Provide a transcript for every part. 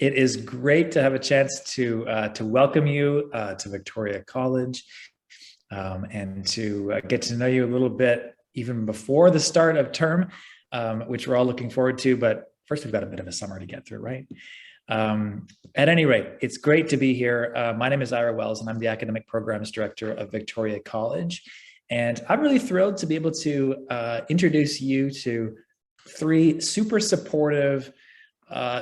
It is great to have a chance to welcome you to Victoria College and to get to know you a little bit even before the start of term, which we're all looking forward to. But first, we've got a bit of a summer to get through, right? At any rate, it's great to be here. My name is Ira Wells, and I'm the Academic Programs Director of Victoria College. And I'm really thrilled to be able to introduce you to three super supportive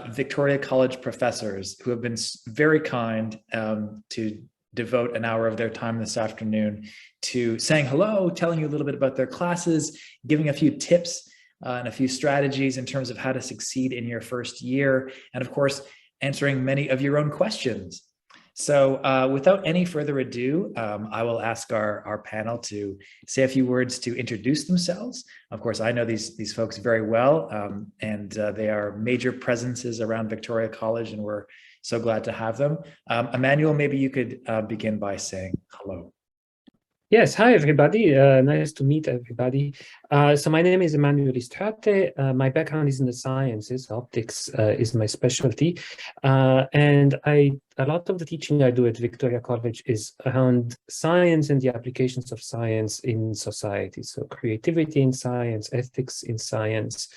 Victoria College professors who have been very kind to devote an hour of their time this afternoon to saying hello, telling you a little bit about their classes, giving a few tips and a few strategies in terms of how to succeed in your first year, and of course, answering many of your own questions. So without any further ado, I will ask our panel to say a few words to introduce themselves. Of course, I know these folks very well, and they are major presences around Victoria College, and we're so glad to have them. Emmanuel, maybe you could begin by saying hello. Yes, hi everybody. Nice to meet everybody. So my name is Emmanuel Istrate. My background is in the sciences. Optics is my specialty. And a lot of the teaching I do at Victoria College is around science and the applications of science in society. So creativity in science, ethics in science,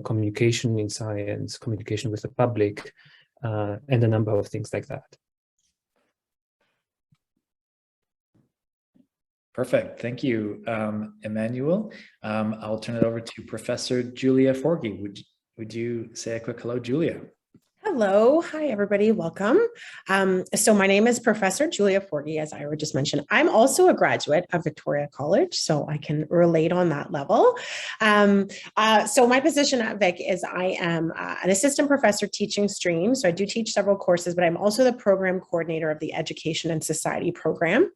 communication in science, communication with the public, and a number of things like that. Perfect. Thank you, Emmanuel. I'll turn it over to Professor Julia Forgy. Would you say a quick hello, Julia? Hello. Hi, everybody. Welcome. So my name is Professor Julia Forgy, as Ira just mentioned. I'm also a graduate of Victoria College, so I can relate on that level. So my position at Vic is I am an assistant professor teaching stream. So I do teach several courses, but I'm also the program coordinator of the Education and Society program.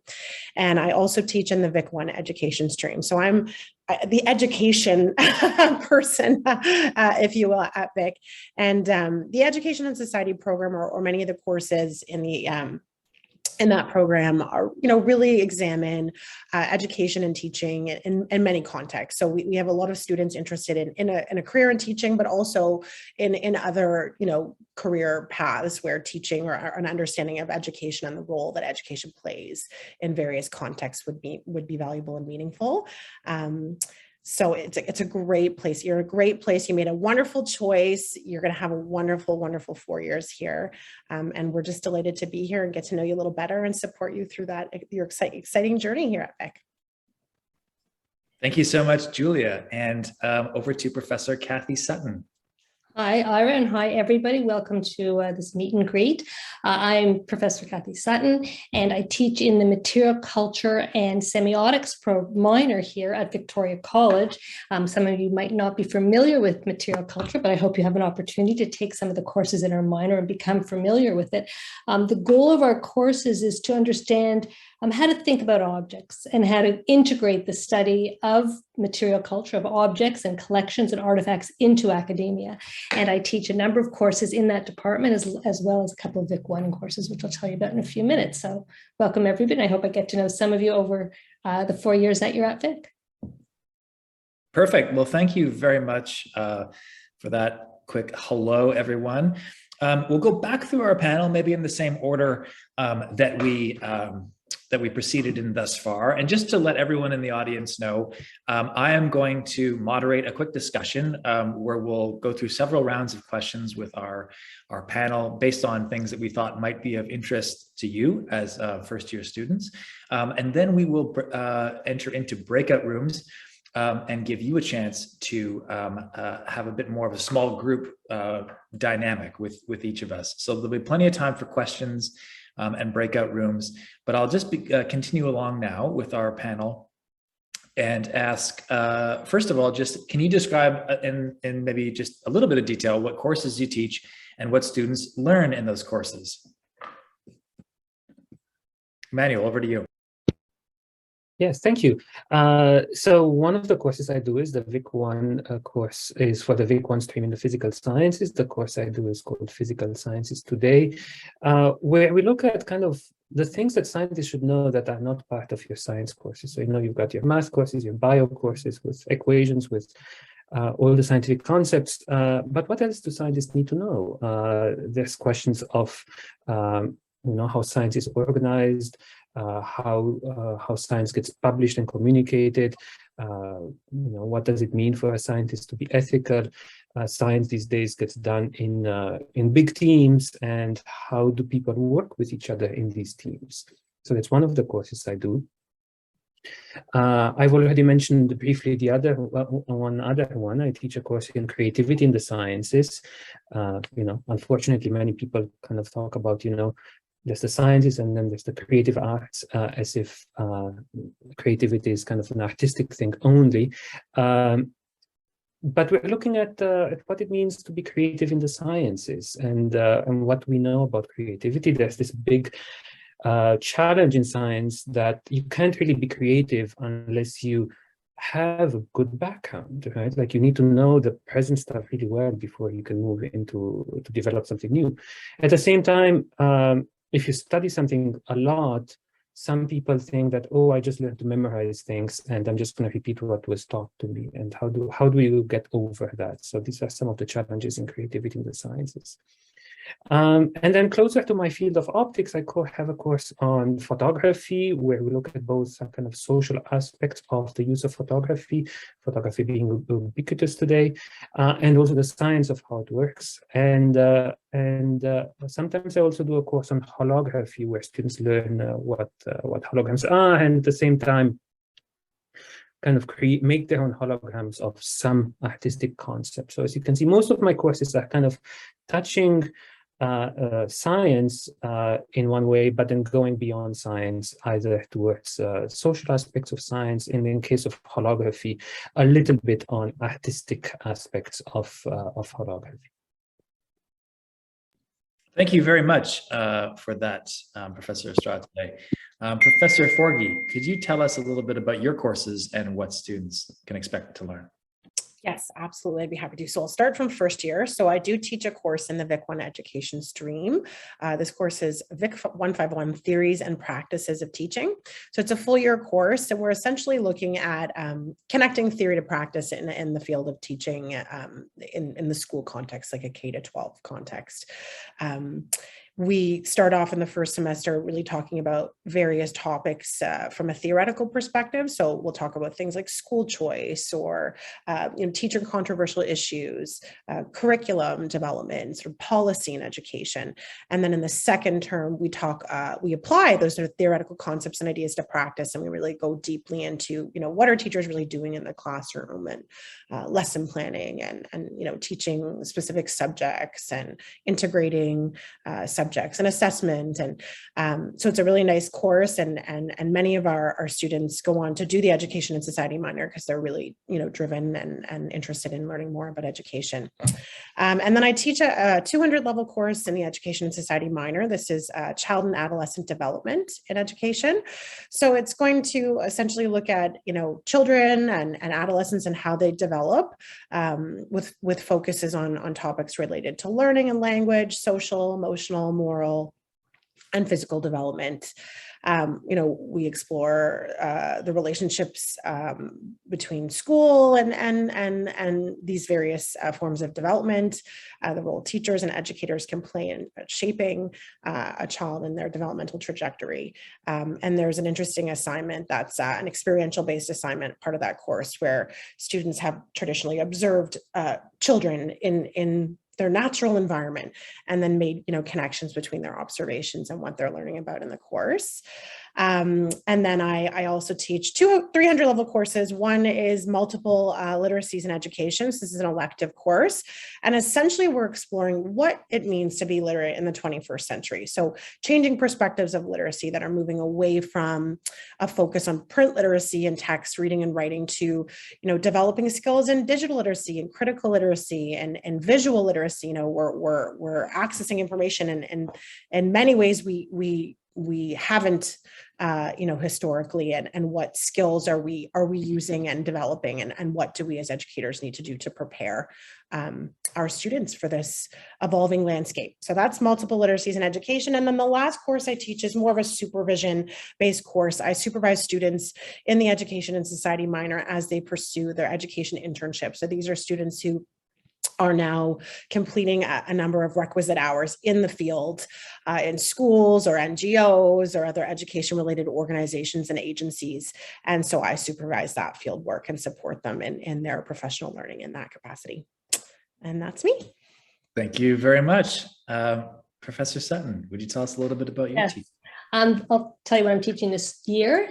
And I also teach in the Vic 1 education stream. So I'm the education person, if you will, at Vic. And the Education and Society program, or many of the courses in the in that program are, really examine education and teaching in many contexts. So we have a lot of students interested in a career in teaching, but also in other, career paths where teaching or an understanding of education and the role that education plays in various contexts would be valuable and meaningful. So it's a great place. You're a great place. You made a wonderful choice. You're going to have a wonderful, wonderful 4 years here. And we're just delighted to be here and get to know you a little better and support you through your exciting journey here at Vic. Thank you so much, Julia. And over to Professor Kathy Sutton. Hi, Ira, and hi, everybody. Welcome to this meet and greet. I'm Professor Kathy Sutton, and I teach in the Material Culture and Semiotics minor here at Victoria College. Some of you might not be familiar with material culture, but I hope you have an opportunity to take some of the courses in our minor and become familiar with it. The goal of our courses is to understand how to think about objects and how to integrate the study of material culture, of objects and collections and artifacts into academia. And I teach a number of courses in that department, as well as a couple of Vic 1 courses, which I'll tell you about in a few minutes. So welcome, everybody. I hope I get to know some of you over the 4 years that you're at Vic. Perfect. Well, thank you very much for that quick hello, everyone. We'll go back through our panel, maybe in the same order that we proceeded in thus far. And just to let everyone in the audience know, I am going to moderate a quick discussion where we'll go through several rounds of questions with our panel based on things that we thought might be of interest to you as first-year students. And then we will enter into breakout rooms and give you a chance to have a bit more of a small group dynamic with each of us. So there'll be plenty of time for questions and breakout rooms, but I'll just continue along now with our panel and ask, first of all, just can you describe in maybe just a little bit of detail what courses you teach and what students learn in those courses? Emmanuel, over to you. Yes, thank you. So one of the courses I do is the Vic 1 course is for the Vic 1 stream in the physical sciences. The course I do is called Physical Sciences Today, where we look at kind of the things that scientists should know that are not part of your science courses. So, you've got your math courses, your bio courses with equations, with all the scientific concepts. But what else do scientists need to know? There's questions of how science is organized, how science gets published and communicated. What does it mean for a scientist to be ethical? Science these days gets done in big teams, and how do people work with each other in these teams? So that's one of the courses I do. I've already mentioned briefly the other one. I teach a course in creativity in the sciences. Unfortunately, many people kind of talk about, there's the sciences and then there's the creative arts, as if creativity is kind of an artistic thing only. But we're looking at what it means to be creative in the sciences and what we know about creativity. There's this big challenge in science that you can't really be creative unless you have a good background, right? Like you need to know the present stuff really well before you can move into to develop something new. At the same time, if you study something a lot, some people think that, oh, I just learned to memorize things and I'm just going to repeat what was taught to me. And how do you get over that? So these are some of the challenges in creativity in the sciences. And then closer to my field of optics, I have a course on photography, where we look at both some kind of social aspects of the use of photography being ubiquitous today, and also the science of how it works. And sometimes I also do a course on holography, where students learn what holograms are, and at the same time kind of make their own holograms of some artistic concept. So as you can see, most of my courses are kind of touching science in one way, but then going beyond science, either towards social aspects of science, and in case of holography, a little bit on artistic aspects of holography. Thank you very much for that, Professor Strate. Professor Forgy, could you tell us a little bit about your courses and what students can expect to learn? Yes, absolutely. I'd be happy to. So I'll start from first year. So I do teach a course in the Vic 1 education stream. This course is Vic 151 Theories and Practices of Teaching. So it's a full year course, and we're essentially looking at connecting theory to practice in the field of teaching in the school context, like a K-12 context. We start off in the first semester really talking about various topics from a theoretical perspective. So we'll talk about things like school choice or teacher controversial issues, curriculum development, sort of policy in education. And then in the second term, we apply those sort of theoretical concepts and ideas to practice, and we really go deeply into what are teachers really doing in the classroom, and lesson planning, and teaching specific subjects and integrating subjects and assessment. And so it's a really nice course, and many of our students go on to do the education and society minor because they're really driven and interested in learning more about education. And then I teach a 200 level course in the education and society minor. This is child and adolescent development in education. So it's going to essentially look at children and adolescents and how they develop, with focuses on topics related to learning and language, social, emotional, moral, and physical development. We explore the relationships between school and these various forms of development, the role teachers and educators can play in shaping a child in their developmental trajectory. And there's an interesting assignment that's an experiential-based assignment, part of that course, where students have traditionally observed children in their natural environment, and then made connections between their observations and what they're learning about in the course. And then I also teach 300 level courses. One is multiple literacies in education. So this is an elective course. And essentially we're exploring what it means to be literate in the 21st century. So changing perspectives of literacy that are moving away from a focus on print literacy and text, reading and writing, to, developing skills in digital literacy and critical literacy and visual literacy. We're accessing information, and in many ways we we haven't, historically, and what skills are we using and developing, and what do we as educators need to do to prepare our students for this evolving landscape. So that's multiple literacies in education. And then the last course I teach is more of a supervision-based course. I supervise students in the education and society minor as they pursue their education internship. So these are students who are now completing a number of requisite hours in the field, in schools or NGOs or other education-related organizations and agencies. And so I supervise that field work and support them in their professional learning in that capacity. And that's me. Thank you very much. Professor Sutton, would you tell us a little bit about your teaching? I'll tell you what I'm teaching this year.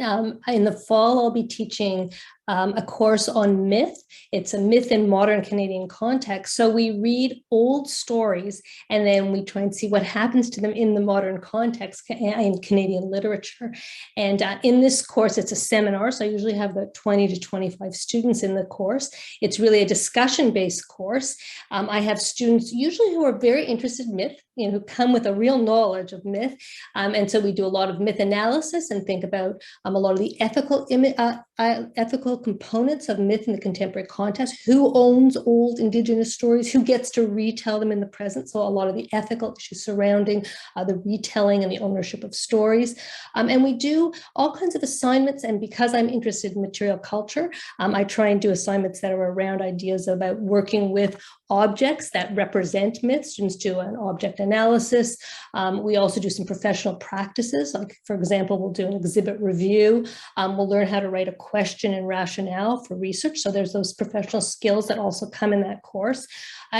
In the fall, I'll be teaching a course on myth. It's a myth in modern Canadian context. So we read old stories and then we try and see what happens to them in the modern context in Canadian literature. And in this course, it's a seminar. So I usually have about 20 to 25 students in the course. It's really a discussion-based course. I have students usually who are very interested in myth, who come with a real knowledge of myth. And so we do a lot of myth analysis and think about a lot of the ethical components of myth in the contemporary context. Who owns old Indigenous stories? Who gets to retell them in the present? So a lot of the ethical issues surrounding the retelling and the ownership of stories. And we do all kinds of assignments. And because I'm interested in material culture, I try and do assignments that are around ideas about working with objects that represent myths. Students do an object analysis. We also do some professional practices. Like, for example, we'll do an exhibit review. We'll learn how to write a question and rationale for research. So there's those professional skills that also come in that course.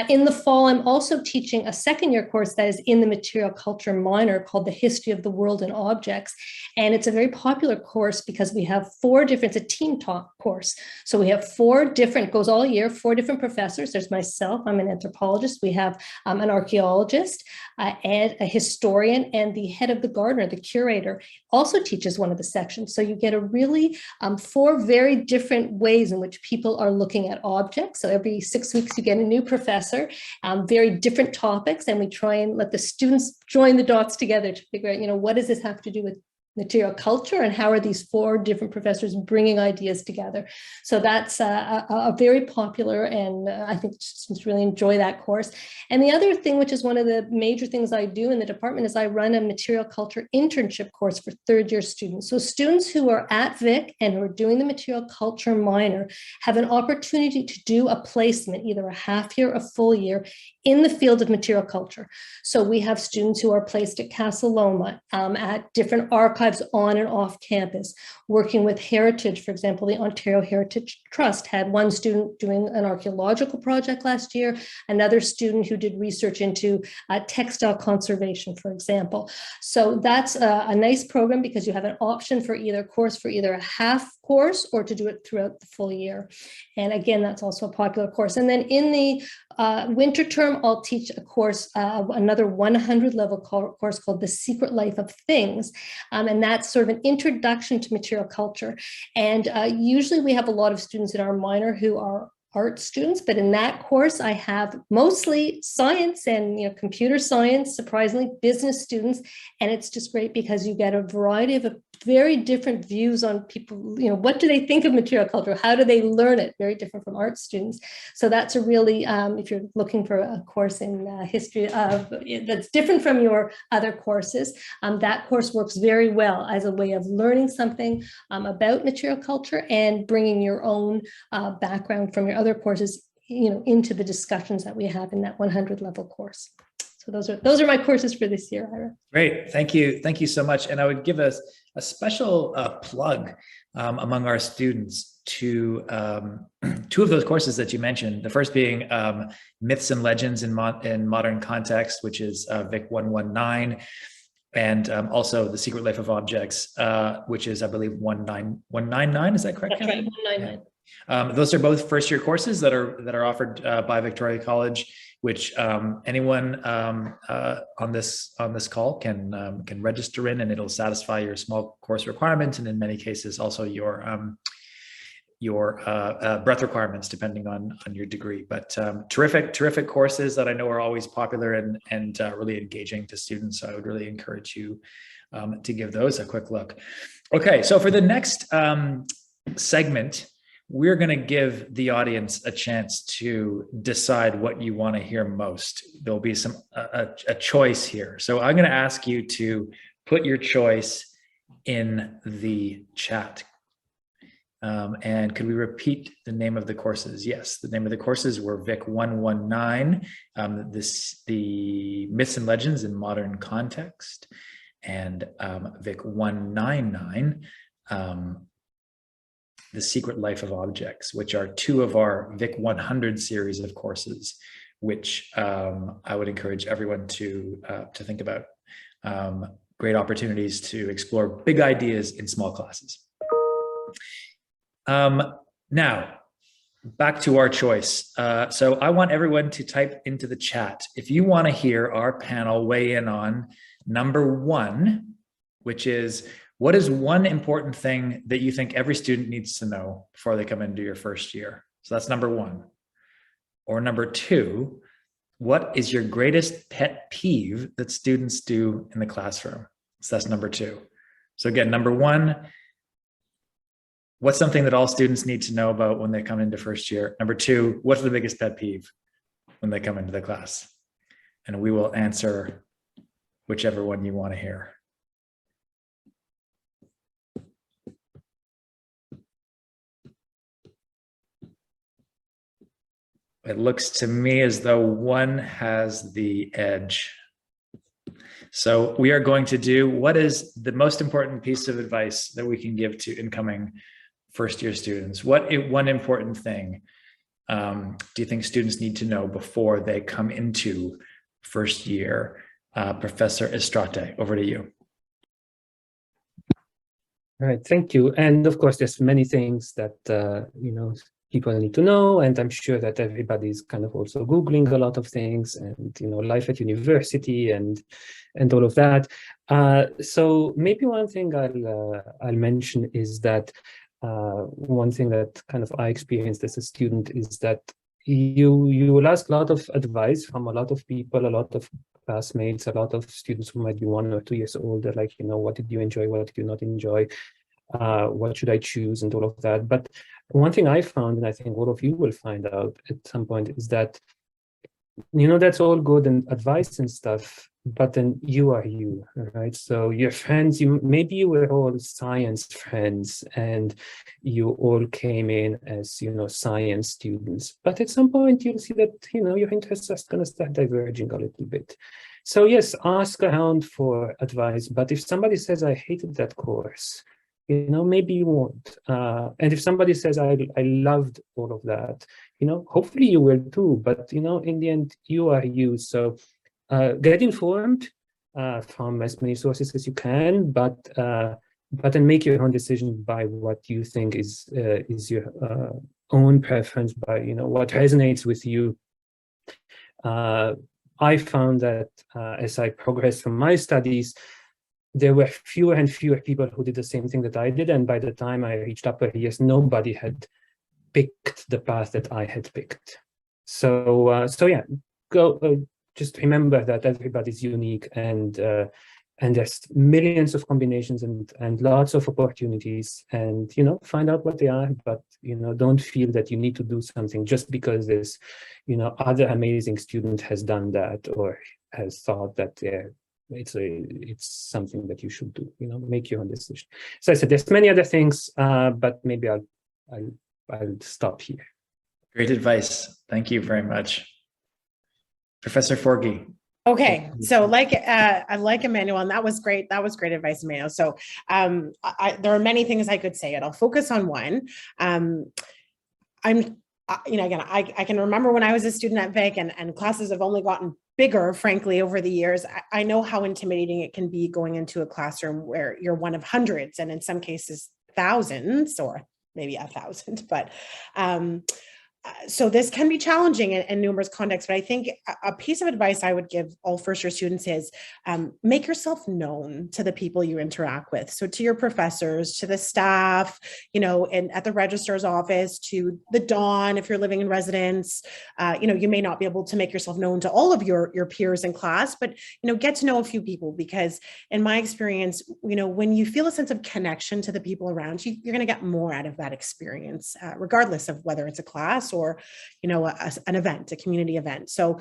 In the fall, I'm also teaching a second-year course that is in the material culture minor called The History of the World and Objects. And it's a very popular course because we have it's a team talk course. So we have it goes all year, 4 different professors. There's myself, I'm an anthropologist. We have an archaeologist and a historian, and the head of the gardener, the curator, also teaches one of the sections. So you get a really 4 very different ways in which people are looking at objects. So every 6 weeks you get a new professor, very different topics, and we try and let the students join the dots together to figure out, what does this have to do with material culture, and how are these 4 different professors bringing ideas together. So that's a very popular, and I think students really enjoy that course. And the other thing, which is one of the major things I do in the department, is I run a material culture internship course for 3rd-year students. So students who are at Vic and who are doing the material culture minor have an opportunity to do a placement, either a half year, a full year, in the field of material culture. So we have students who are placed at Casa Loma, at different archives on and off campus, working with heritage. For example, the Ontario Heritage Trust had one student doing an archaeological project last year, another student who did research into textile conservation, for example. So that's a nice program because you have an option for either a half course or to do it throughout the full year. And again, that's also a popular course. And then in the winter term, I'll teach a course, another 100 level course called The Secret Life of Things. And that's sort of an introduction to material culture. And usually we have a lot of students in our minor who are art students, but in that course I have mostly science and computer science, surprisingly business students, and it's just great because you get a variety of very different views on people. What do they think of material culture? How do they learn it? Very different from art students. So that's a really, if you're looking for a course in history that's different from your other courses, that course works very well as a way of learning something about material culture and bringing your own background from your other courses, into the discussions that we have in that 100 level course. So those are my courses for this year, Ira. Great, thank you so much. And I would give us a special plug among our students to 2 of those courses that you mentioned. The first being Myths and Legends in Modern Context, which is Vic 119, and also The Secret Life of Objects, which is, I believe, 199. Is that correct? That's right, 199. Those are both first-year courses that are offered by Victoria College, which anyone on this call can register in, and it'll satisfy your small course requirements, and in many cases also your your breadth requirements depending on your degree. But terrific courses that I know are always popular and really engaging to students. So I would really encourage you to give those a quick look. Okay, so for the next segment, we're going to give the audience a chance to decide what you want to hear most. There'll be a choice here. So I'm going to ask you to put your choice in the chat. And could we repeat the name of the courses? Yes, the name of the courses were Vic 119, the Myths and Legends in Modern Context, and Vic 199, The Secret Life of Objects, which are two of our Vic 100 series of courses, which I would encourage everyone to think about. Great opportunities to explore big ideas in small classes. Now, back to our choice. So I want everyone to type into the chat if you want to hear our panel weigh in on number one, which is, what is one important thing that you think every student needs to know before they come into your first year? So that's number one. Or number two, what is your greatest pet peeve that students do in the classroom? So that's number two. So again, number one, what's something that all students need to know about when they come into first year? Number two, what's the biggest pet peeve when they come into the class? And we will answer whichever one you want to hear. It looks to me as though one has the edge. So we are going to do, what is the most important piece of advice that we can give to incoming first-year students? What one important thing do you think students need to know before they come into first year? Professor Estrate, over to you. All right, thank you. And of course, there's many things that people need to know, and I'm sure that everybody's kind of also Googling a lot of things, and life at university and all of that. So maybe one thing I'll mention is that one thing that kind of I experienced as a student is that you will ask a lot of advice from a lot of people, a lot of classmates, a lot of students who might be 1 or 2 years older, like, what did you enjoy, what did you not enjoy, what should I choose, and all of that. But one thing I found, and I think all of you will find out at some point, is that that's all good and advice and stuff, but then you are you, right? So your friends, maybe you were all science friends and you all came in as science students, but at some point you'll see that your interests are going to start diverging a little bit. So yes, ask around for advice, but if somebody says, I hated that course, maybe you won't. And if somebody says, I loved all of that, hopefully you will too. But, in the end, you are you. So get informed from as many sources as you can, but then make your own decision by what you think is your own preference, by, what resonates with you. I found that as I progressed from my studies, there were fewer and fewer people who did the same thing that I did. And by the time I reached upper years, nobody had picked the path that I had picked. So yeah, just remember that everybody's unique, and there's millions of combinations and lots of opportunities, and, find out what they are, but, don't feel that you need to do something just because this, other amazing student has done that or has thought that it's something that you should do. Make your own decision. So I said there's many other things, but maybe I'll stop here. Great advice. Thank you very much, Professor Forgy. Okay, so I like Emmanuel, and that was great. That was great advice, Emmanuel. So there are many things I could say, and I'll focus on one. Again, I can remember when I was a student at Vic, and classes have only gotten bigger, frankly, over the years. I know how intimidating it can be going into a classroom where you're one of hundreds, and in some cases thousands, or maybe 1,000. But So this can be challenging in numerous contexts, but I think a piece of advice I would give all first-year students is make yourself known to the people you interact with. So to your professors, to the staff, and at the registrar's office, to the Dawn, if you're living in residence. You may not be able to make yourself known to all of your peers in class, but get to know a few people, because in my experience, when you feel a sense of connection to the people around you, you're going to get more out of that experience, regardless of whether it's a class or an event, a community event. So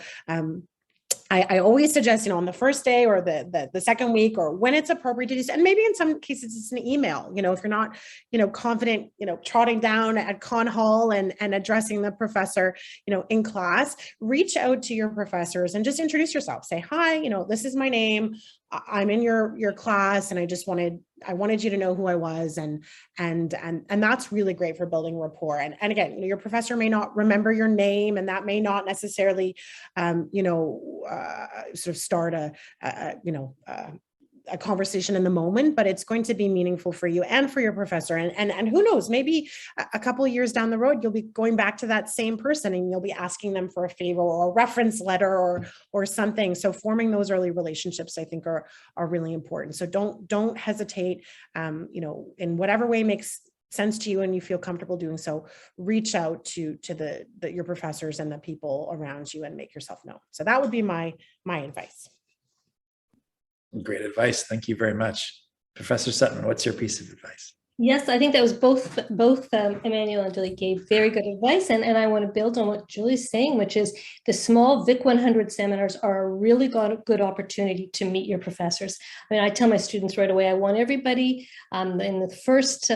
I always suggest, on the first day or the second week, or when it's appropriate to do so, and maybe in some cases it's an email, if you're not, confident, trotting down at Con Hall and addressing the professor, in class, reach out to your professors and just introduce yourself. Say, hi, this is my name. I'm in your class, and I wanted you to know who I was, and that's really great for building rapport. And again, your professor may not remember your name, and that may not necessarily, sort of start a conversation in the moment, but it's going to be meaningful for you and for your professor. And who knows, maybe a couple of years down the road, you'll be going back to that same person and you'll be asking them for a favor or a reference letter or something. So forming those early relationships, I think, are really important. So don't hesitate, in whatever way makes sense to you and you feel comfortable doing so, reach out to your professors and the people around you and make yourself known. So that would be my advice. Great advice. Thank you very much. Professor Sutton, what's your piece of advice? Yes, I think that was both Emmanuel and Julie gave very good advice, and I want to build on what Julie's saying, which is the small Vic 100 seminars are a really good opportunity to meet your professors. I mean, I tell my students right away, I want everybody in the first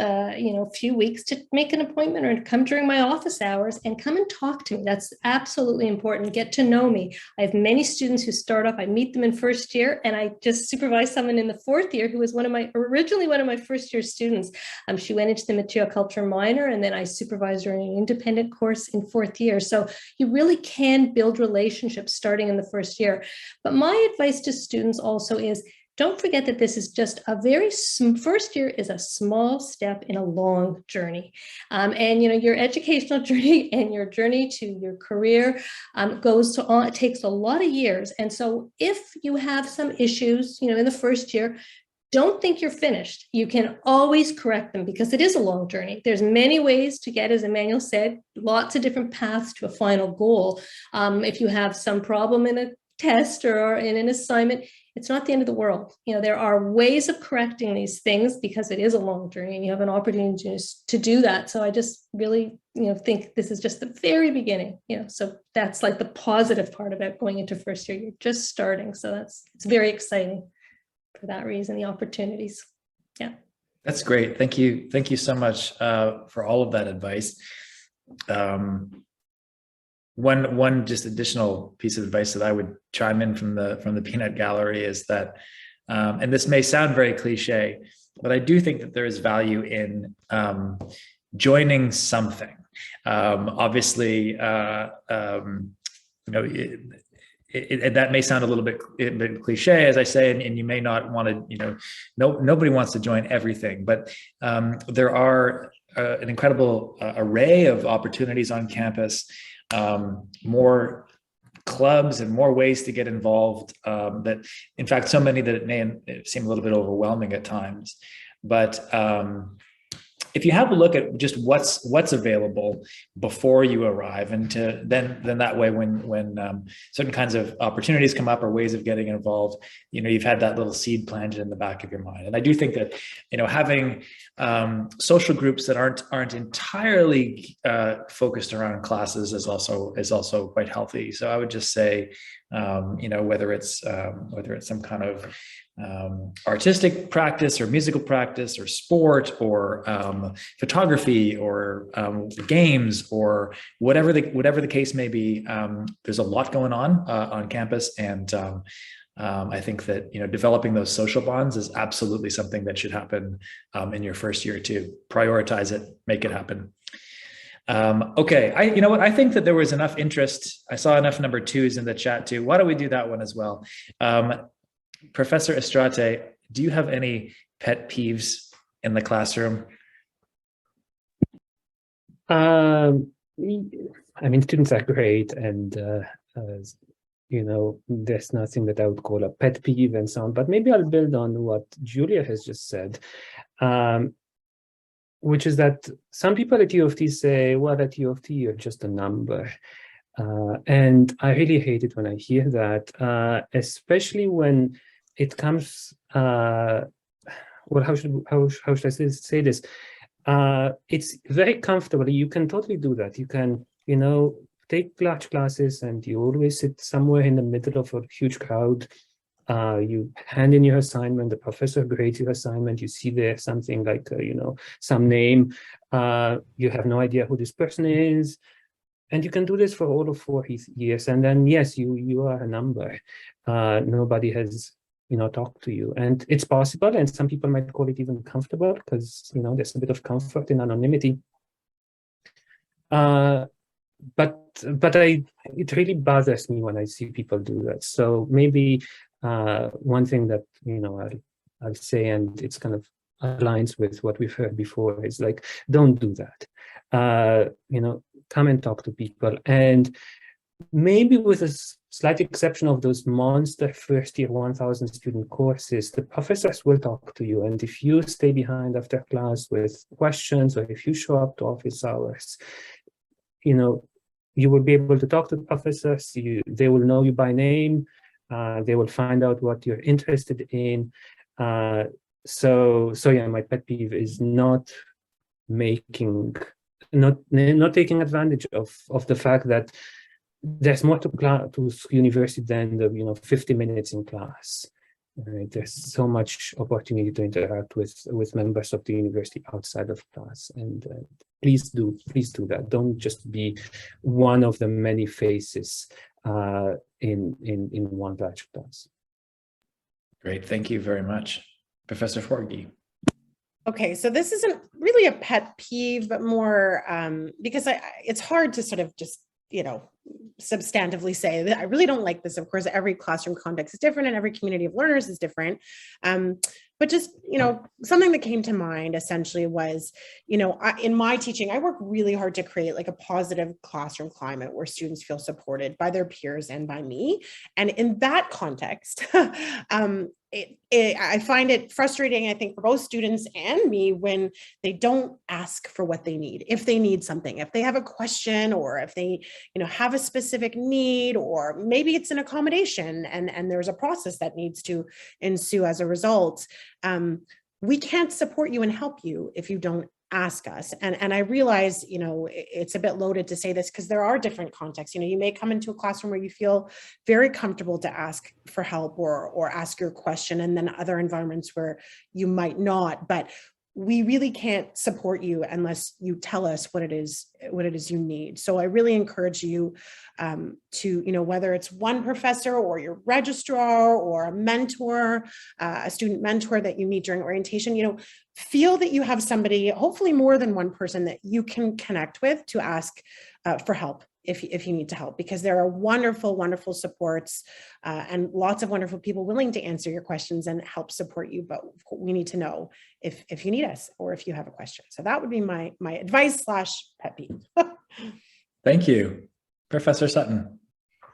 few weeks to make an appointment or come during my office hours and come and talk to me. That's absolutely important. Get to know me. I have many students who start off, I meet them in first year, and I just supervised someone in the fourth year who was originally one of my first year students. She went into the material culture minor, and then I supervised her in an independent course in fourth year. So you really can build relationships starting in the first year. But my advice to students also is, don't forget that this is just first year is a small step in a long journey. And your educational journey and your journey to your career it takes a lot of years. And so if you have some issues, in the first year, don't think you're finished. You can always correct them, because it is a long journey. There's many ways to get, as Emmanuel said, lots of different paths to a final goal. If you have some problem in a test or in an assignment, it's not the end of the world. There are ways of correcting these things, because it is a long journey and you have an opportunity to do that. So I just really, think this is just the very beginning, so that's like the positive part about going into first year. You're just starting. So it's very exciting. For that reason, the opportunities. Yeah. That's great. Thank you. Thank you so much for all of that advice. One just additional piece of advice that I would chime in from the peanut gallery is that, and this may sound very cliche, but I do think that there is value in joining something. Obviously, that may sound a little bit cliche, as I say, and you may not want to, nobody wants to join everything, but there are an incredible array of opportunities on campus, more clubs and more ways to get involved, that in fact, so many that it may seem a little bit overwhelming at times. But if you have a look at just what's available before you arrive, and then that way, when certain kinds of opportunities come up or ways of getting involved, you've had that little seed planted in the back of your mind. And I do think that having social groups that aren't entirely focused around classes is also quite healthy. So I would just say, whether it's some kind of artistic practice or musical practice or sport or photography or games or whatever the case may be, there's a lot going on campus, and I think that developing those social bonds is absolutely something that should happen in your first year too. Prioritize it, make it happen. Okay, I think that there was enough interest. I saw enough number 2s in the chat too. Why don't we do that one as well? Professor Estrate, do you have any pet peeves in the classroom? I mean, students are great, and there's nothing that I would call a pet peeve and so on. But maybe I'll build on what Julia has just said, which is that some people at U of T say, well, at U of T, you're just a number. And I really hate it when I hear that, especially when it comes, well, how should I say this? It's very comfortable. You can totally do that. You can, take large classes and you always sit somewhere in the middle of a huge crowd. You hand in your assignment, the professor grades your assignment, you see there something like, some name, you have no idea who this person is, and you can do this for all of 4 years, and then, yes, you are a number. Nobody has, talked to you, and it's possible, and some people might call it even comfortable, because, there's a bit of comfort in anonymity. But it really bothers me when I see people do that. So maybe one thing that I'll say, and it's kind of aligns with what we've heard before, is like, don't do that. Come and talk to people, and maybe with a slight exception of those monster first year 1,000 student courses, the professors will talk to you, and if you stay behind after class with questions, or if you show up to office hours, you will be able to talk to the professors. They will know you by name. They will find out what you're interested in. So yeah, my pet peeve is not taking advantage of the fact that there's more to university than the 50 minutes in class. There's so much opportunity to interact with members of the university outside of class, and please do that. Don't just be one of the many faces in one large class. Great, thank you very much, Professor Forgy. Okay, so this isn't really a pet peeve, but more because it's hard to sort of just substantively say that I really don't like this. Of course, every classroom context is different and every community of learners is different. But just, something that came to mind essentially was, in my teaching, I work really hard to create like a positive classroom climate where students feel supported by their peers and by me. And in that context, I find it frustrating, I think, for both students and me when they don't ask for what they need. If they need something, if they have a question, or if they, have a specific need, or maybe it's an accommodation and there's a process that needs to ensue as a result. We can't support you and help you if you don't ask us. And I realize, it's a bit loaded to say this because there are different contexts. You may come into a classroom where you feel very comfortable to ask for help or ask your question, and then other environments where you might not. But we really can't support you unless you tell us what it is you need. So I really encourage you to, whether it's one professor or your registrar or a mentor, a student mentor that you meet during orientation, feel that you have somebody, hopefully more than one person, that you can connect with to ask for help if you need to help, because there are wonderful, wonderful supports and lots of wonderful people willing to answer your questions and help support you. But we need to know if you need us or if you have a question. So that would be my advice / pet peeve. Thank you. Professor Sutton.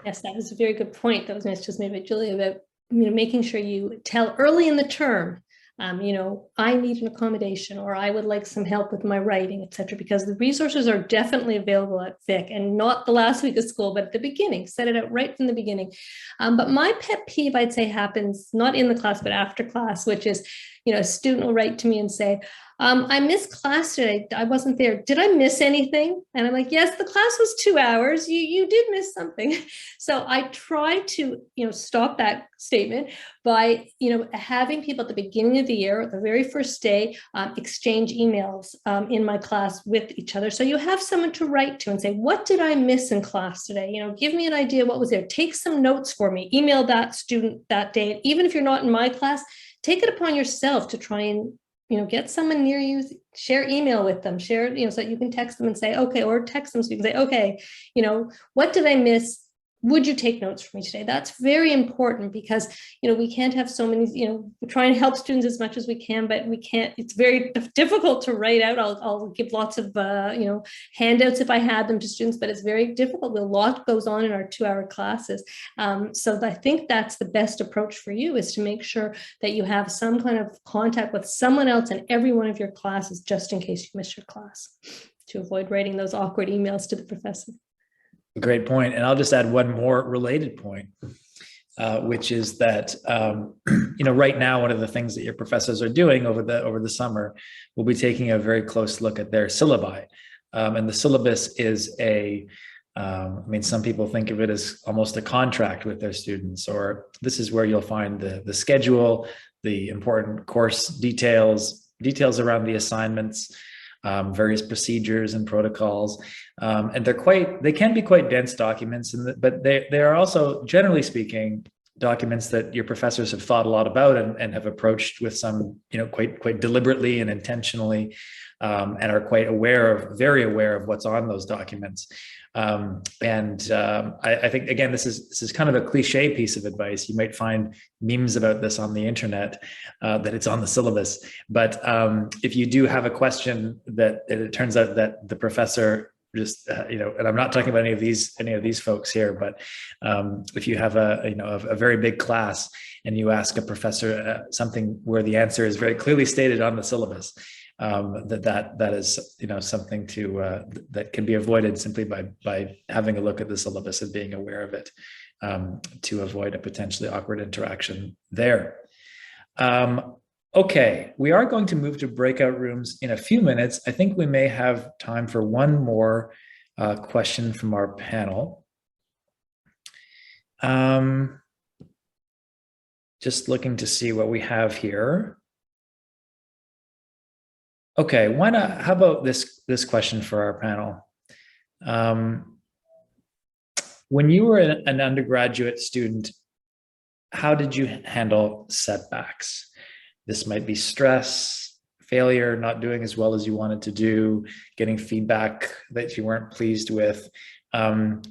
Yes, that was a very good point. That was nice, just made by Julia, about making sure you tell early in the term, I need an accommodation, or I would like some help with my writing, etc., because the resources are definitely available at Vic, and not the last week of school, but at the beginning. Set it out right from the beginning. But my pet peeve, I'd say, happens not in the class, but after class, which is, a student will write to me and say, I missed class today. I wasn't there. Did I miss anything? And I'm like, yes, the class was 2 hours. You did miss something. So I try to, stop that statement by, having people at the beginning of the year, the very first day, exchange emails in my class with each other. So you have someone to write to and say, what did I miss in class today? Give me an idea what was there. Take some notes for me. Email that student that day. And even if you're not in my class, take it upon yourself to try and get someone near you, share email with them, share, so that you can text them and say, okay, or text them so you can say, okay, what did I miss? would you take notes for me today? That's very important because, we can't have so many, we're trying to help students as much as we can, but we can't, it's very difficult to write out. I'll give lots of, handouts if I had them to students, but it's very difficult. A lot goes on in our 2-hour classes. So I think that's the best approach for you, is to make sure that you have some kind of contact with someone else in every one of your classes, just in case you miss your class, to avoid writing those awkward emails to the professor. Great point. And I'll just add one more related point, which is that, right now, one of the things that your professors are doing over the summer will be taking a very close look at their syllabi. And the syllabus is some people think of it as almost a contract with their students, or this is where you'll find the schedule, the important course details around the assignments, various procedures and protocols, and they can be quite dense documents, but they are also, generally speaking, documents that your professors have thought a lot about and have approached with some, quite deliberately and intentionally, and are very aware of what's on those documents. I think, again, this is kind of a cliche piece of advice. You might find memes about this on the internet, that it's on the syllabus. But if you do have a question that it turns out that the professor just, and I'm not talking about any of these folks here, but if you have a very big class and you ask a professor something where the answer is very clearly stated on the syllabus, that is something that can be avoided simply by having a look at the syllabus and being aware of it, to avoid a potentially awkward interaction there. Okay, we are going to move to breakout rooms in a few minutes. I think we may have time for one more question from our panel. Just looking to see what we have here. Okay, how about this question for our panel? When you were an undergraduate student, how did you handle setbacks? This might be stress, failure, not doing as well as you wanted to do, getting feedback that you weren't pleased with. Maybe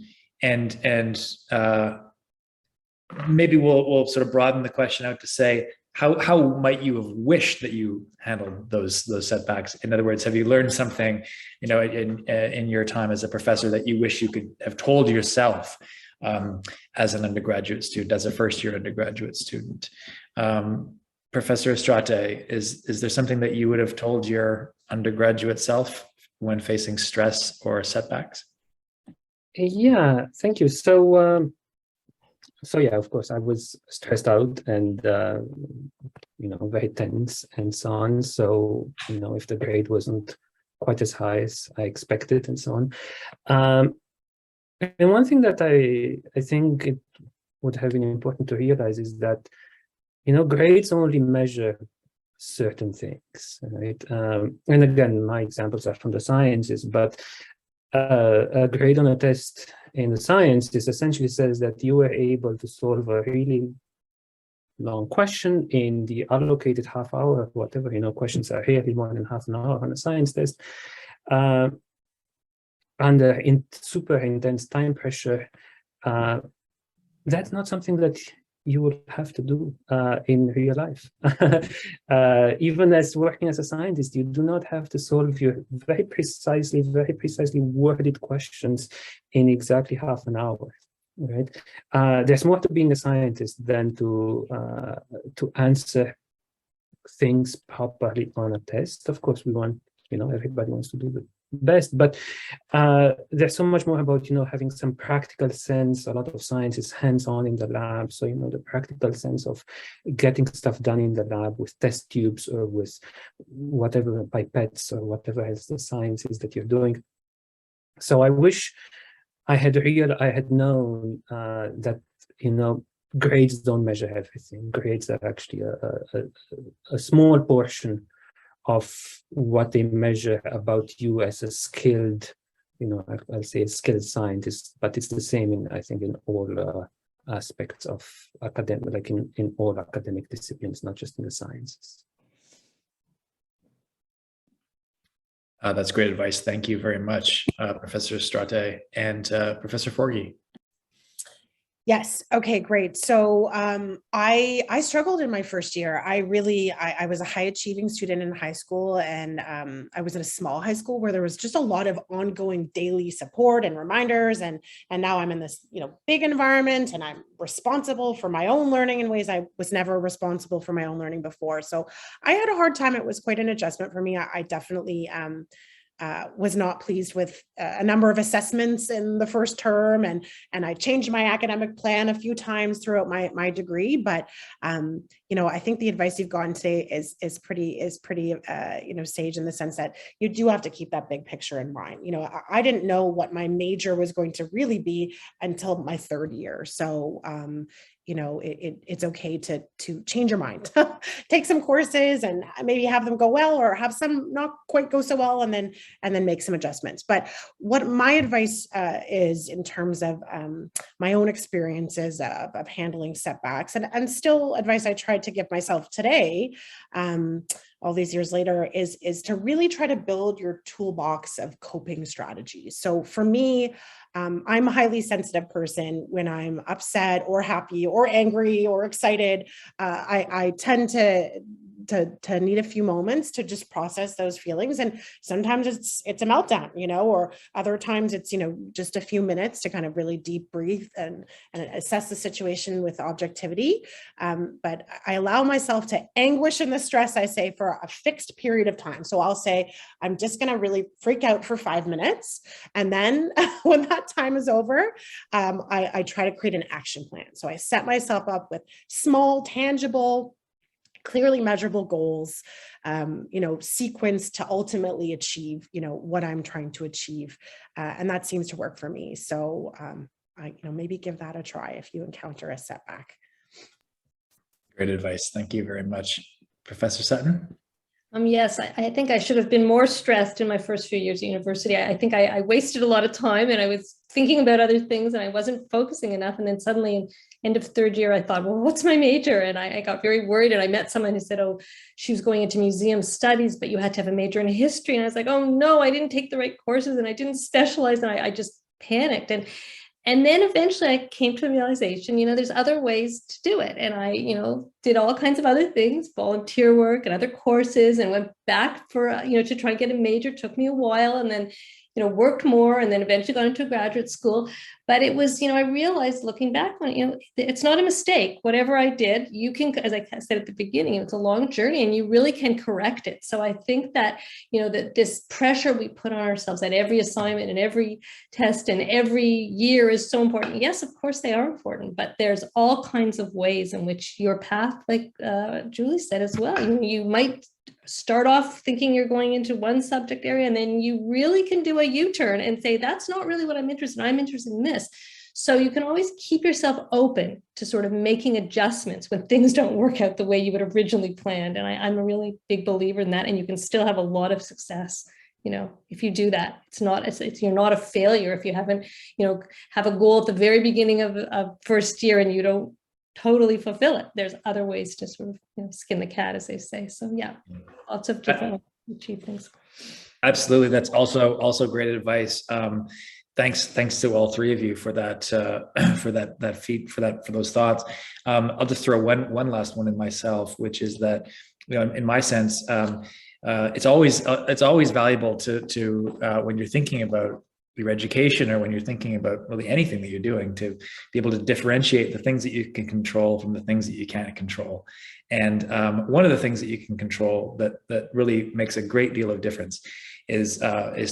we'll sort of broaden the question out to say, how might you have wished that you handled those setbacks? In other words, have you learned something, in your time as a professor that you wish you could have told yourself as an undergraduate student, as a first-year undergraduate student? Professor Estrate, is there something that you would have told your undergraduate self when facing stress or setbacks? Yeah, thank you. So yeah, of course, I was stressed out and, very tense and so on. So, if the grade wasn't quite as high as I expected and so on. And one thing that I think it would have been important to realize is that, grades only measure certain things, right? And again, my examples are from the sciences, but a grade on a test in the sciences essentially says that you were able to solve a really long question in the allocated half hour or whatever. Questions are really more than half an hour on a science test, under super intense time pressure. That's not something that you would have to do in real life. Even as working as a scientist, you do not have to solve your very precisely worded questions in exactly half an hour, right? There's more to being a scientist than to answer things properly on a test. Of course, we want, everybody wants to do the best, but there's so much more about having some practical sense. A lot of science is hands-on in the lab, so the practical sense of getting stuff done in the lab with test tubes or with whatever pipettes or whatever else the science is that you're doing. So I wish I had known that grades don't measure everything. Grades are actually a small portion of what they measure about you as a skilled, I'll say a skilled scientist, but it's the same I think in all aspects of academic, like in all academic disciplines, not just in the sciences. That's great advice. Thank you very much, Professor Estrate and Professor Forgy. Yes. Okay, great. So I struggled in my first year. I was a high achieving student in high school, and I was in a small high school where there was just a lot of ongoing daily support and reminders. And now I'm in this, big environment, and I'm responsible for my own learning in ways I was never responsible for my own learning before. So I had a hard time. It was quite an adjustment for me. I definitely was not pleased with a number of assessments in the first term, and I changed my academic plan a few times throughout my degree. But I think the advice you've gotten today is pretty sage, in the sense that you do have to keep that big picture in mind. I didn't know what my major was going to really be until my third year, so it's okay to change your mind, take some courses and maybe have them go well, or have some not quite go so well, and then make some adjustments. But what my advice is, in terms of my own experiences of handling setbacks, and still advice I tried to give myself today, all these years later, is to really try to build your toolbox of coping strategies. So for me, I'm a highly sensitive person. When I'm upset or happy or angry or excited, I tend to need a few moments to just process those feelings. And sometimes it's a meltdown, or other times it's, just a few minutes to kind of really deep breathe and assess the situation with objectivity. But I allow myself to anguish in the stress, I say, for a fixed period of time. So I'll say, I'm just going to really freak out for 5 minutes. And then when that time is over, I try to create an action plan. So I set myself up with small, tangible, clearly measurable goals, sequence to ultimately achieve, what I'm trying to achieve. And that seems to work for me. So maybe give that a try if you encounter a setback. Great advice. Thank you very much. Professor Sutton? Yes, I think I should have been more stressed in my first few years at university. I think I wasted a lot of time, and I was thinking about other things, and I wasn't focusing enough. And then suddenly, in end of third year, I thought, well, what's my major? And I got very worried, and I met someone who said, oh, she was going into museum studies, but you had to have a major in history. And I was like, oh no, I didn't take the right courses, and I didn't specialize, and I just panicked. And then eventually I came to a realization, there's other ways to do it. And I, did all kinds of other things, volunteer work and other courses, and went back for, to try and get a major. It took me a while, and then, worked more, and then eventually got into graduate school. But it was, I realized looking back on it, it's not a mistake. Whatever I did, you can, as I said at the beginning, it's a long journey, and you really can correct it. So I think that, that this pressure we put on ourselves at every assignment and every test and every year is so important. Yes, of course they are important, but there's all kinds of ways in which your path, like Julie said as well, you might start off thinking you're going into one subject area, and then you really can do a U-turn and say, that's not really what I'm interested in. I'm interested in this. So you can always keep yourself open to sort of making adjustments when things don't work out the way you would have originally planned. And I'm a really big believer in that. And you can still have a lot of success, if you do that. You're not a failure if you haven't, have a goal at the very beginning of first year and you don't totally fulfill it. There's other ways to sort of skin the cat, as they say. So yeah, lots of different ways to achieve things. Absolutely. That's also great advice. Thanks to all three of you for that for those thoughts. I'll just throw one last one in myself, which is that, in my sense, it's always valuable to when you're thinking about your education, or when you're thinking about really anything that you're doing, to be able to differentiate the things that you can control from the things that you can't control. And one of the things that you can control that really makes a great deal of difference is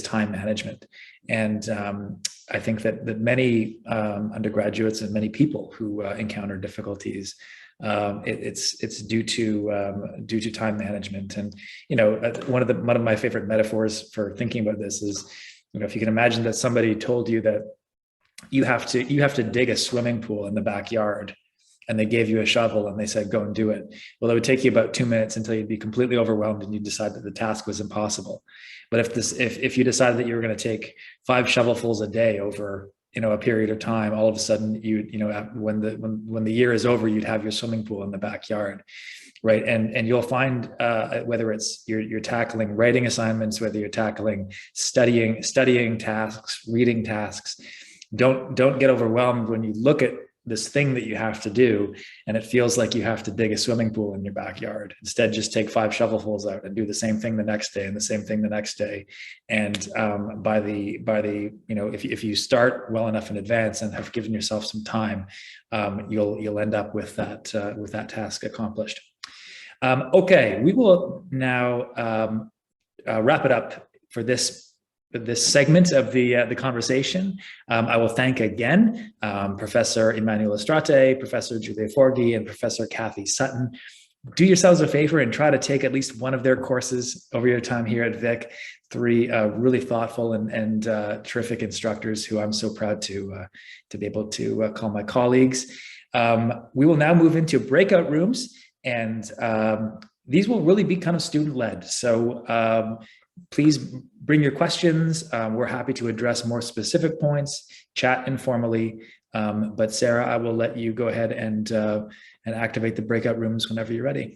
time management. And I think that many undergraduates and many people who encounter difficulties, it's due to time management. And one of my favorite metaphors for thinking about this is, if you can imagine that somebody told you that you have to dig a swimming pool in the backyard, and they gave you a shovel and they said, go and do it. Well, it would take you about 2 minutes until you'd be completely overwhelmed and you decide that the task was impossible. But if you decided that you were going to take 5 shovelfuls a day over a period of time, all of a sudden when the year is over, you'd have your swimming pool in the backyard. Right. And you'll find whether it's you're tackling writing assignments, whether you're tackling studying tasks, reading tasks, don't get overwhelmed when you look at this thing that you have to do, and it feels like you have to dig a swimming pool in your backyard. Instead, just take 5 shovelfuls out and do the same thing the next day and the same thing the next day. And by the if you start well enough in advance and have given yourself some time, you'll end up with that task accomplished. Okay, we will now wrap it up for this segment of the conversation. I will thank again Professor Emmanuel Estrate, Professor Julia Forgey, and Professor Kathy Sutton. Do yourselves a favor and try to take at least one of their courses over your time here at Vic. 3 really thoughtful and terrific instructors who I'm so proud to be able to call my colleagues. We will now move into breakout rooms, and these will really be kind of student-led. So please bring your questions. We're happy to address more specific points, chat informally. But Sarah, I will let you go ahead and activate the breakout rooms whenever you're ready.